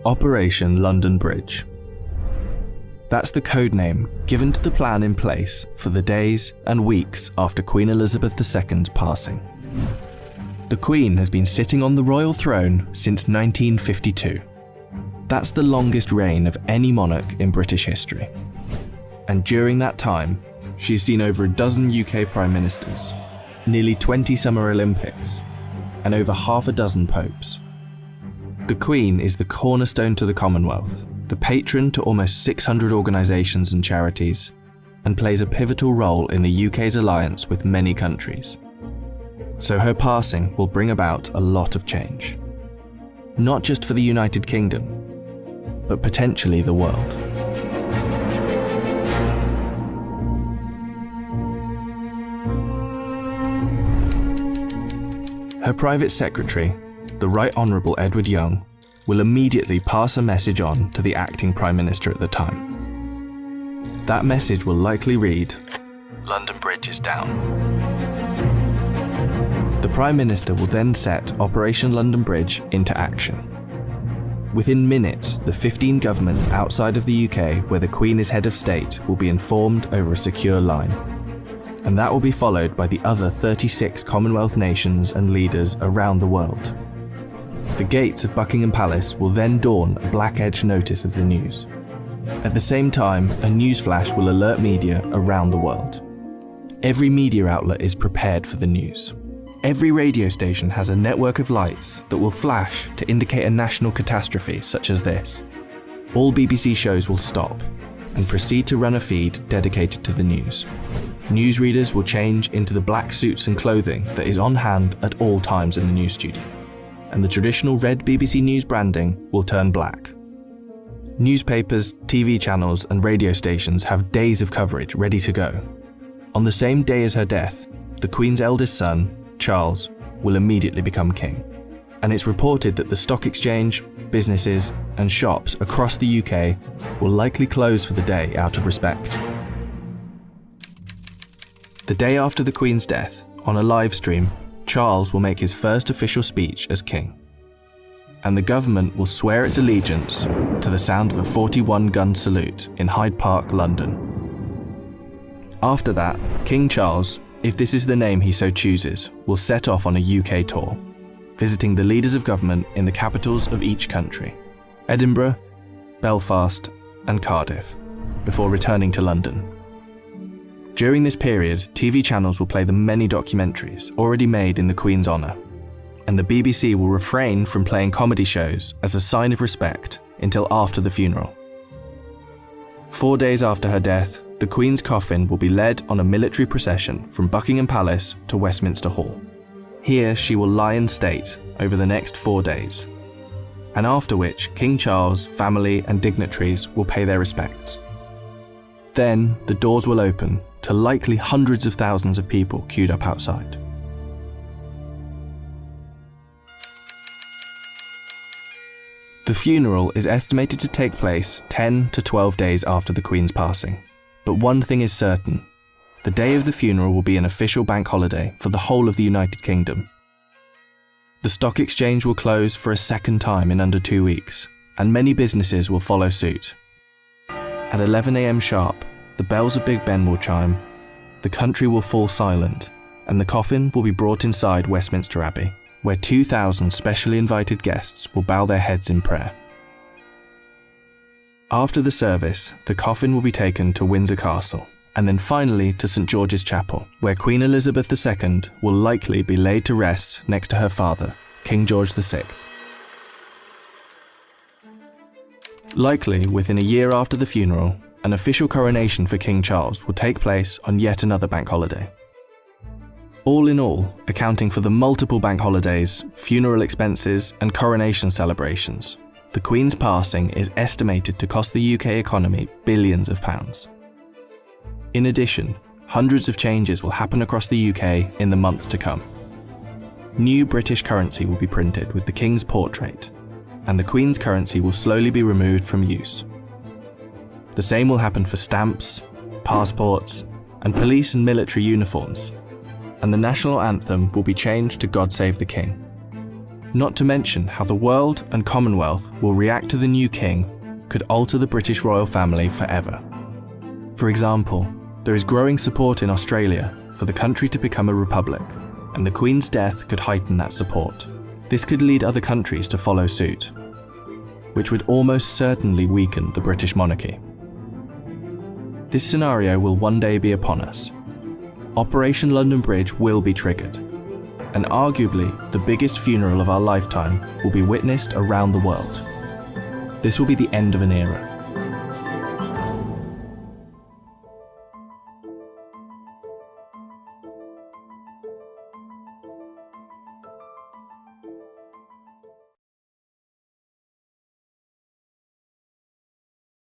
Operation London Bridge. That's the code name given to the plan in place for the days and weeks after Queen Elizabeth II's passing. The Queen has been sitting on the royal throne since 1952. That's the longest reign of any monarch in British history. And during that time, she's seen over a dozen UK Prime Ministers, nearly 20 Summer Olympics, and over half a dozen popes. The Queen is the cornerstone to the Commonwealth, the patron to almost 600 organisations and charities, and plays a pivotal role in the UK's alliance with many countries. So her passing will bring about a lot of change. Not just for the United Kingdom, but potentially the world. Her private secretary, the Right Honourable Edward Young, will immediately pass a message on to the acting Prime Minister at the time. That message will likely read, "London Bridge is down." The Prime Minister will then set Operation London Bridge into action. Within minutes, the 15 governments outside of the UK where the Queen is head of state will be informed over a secure line. And that will be followed by the other 36 Commonwealth nations and leaders around the world. The gates of Buckingham Palace will then dawn a black-edged notice of the news. At the same time, a newsflash will alert media around the world. Every media outlet is prepared for the news. Every radio station has a network of lights that will flash to indicate a national catastrophe such as this. All BBC shows will stop and proceed to run a feed dedicated to the news. Newsreaders will change into the black suits and clothing that is on hand at all times in the news studio, and the traditional red BBC News branding will turn black. Newspapers, TV channels and radio stations have days of coverage ready to go. On the same day as her death, the Queen's eldest son, Charles, will immediately become king. And it's reported that the stock exchange, businesses and shops across the UK will likely close for the day out of respect. The day after the Queen's death, on a live stream, Charles will make his first official speech as king. And the government will swear its allegiance to the sound of a 41-gun salute in Hyde Park, London. After that, King Charles, if this is the name he so chooses, will set off on a UK tour, visiting the leaders of government in the capitals of each country, Edinburgh, Belfast and Cardiff, before returning to London. During this period, TV channels will play the many documentaries already made in the Queen's honour, and the BBC will refrain from playing comedy shows as a sign of respect until after the funeral. 4 days after her death, the Queen's coffin will be led on a military procession from Buckingham Palace to Westminster Hall. Here she will lie in state over the next 4 days, and after which King Charles, family and dignitaries will pay their respects. Then the doors will open to likely hundreds of thousands of people queued up outside. The funeral is estimated to take place 10 to 12 days after the Queen's passing. But one thing is certain, the day of the funeral will be an official bank holiday for the whole of the United Kingdom. The stock exchange will close for a second time in under 2 weeks, and many businesses will follow suit. At 11 AM sharp, the bells of Big Ben will chime, the country will fall silent, and the coffin will be brought inside Westminster Abbey, where 2,000 specially invited guests will bow their heads in prayer. After the service, the coffin will be taken to Windsor Castle, and then finally to St George's Chapel, where Queen Elizabeth II will likely be laid to rest next to her father, King George VI. Likely within a year after the funeral, an official coronation for King Charles will take place on yet another bank holiday. All in all, accounting for the multiple bank holidays, funeral expenses and coronation celebrations, the Queen's passing is estimated to cost the UK economy billions of pounds. In addition, hundreds of changes will happen across the UK in the months to come. New British currency will be printed with the King's portrait, and the Queen's currency will slowly be removed from use. The same will happen for stamps, passports, and police and military uniforms, and the national anthem will be changed to God Save the King. Not to mention how the world and Commonwealth will react to the new king could alter the British royal family forever. For example, there is growing support in Australia for the country to become a republic, and the Queen's death could heighten that support. This could lead other countries to follow suit, which would almost certainly weaken the British monarchy. This scenario will one day be upon us. Operation London Bridge will be triggered, and arguably the biggest funeral of our lifetime will be witnessed around the world. This will be the end of an era.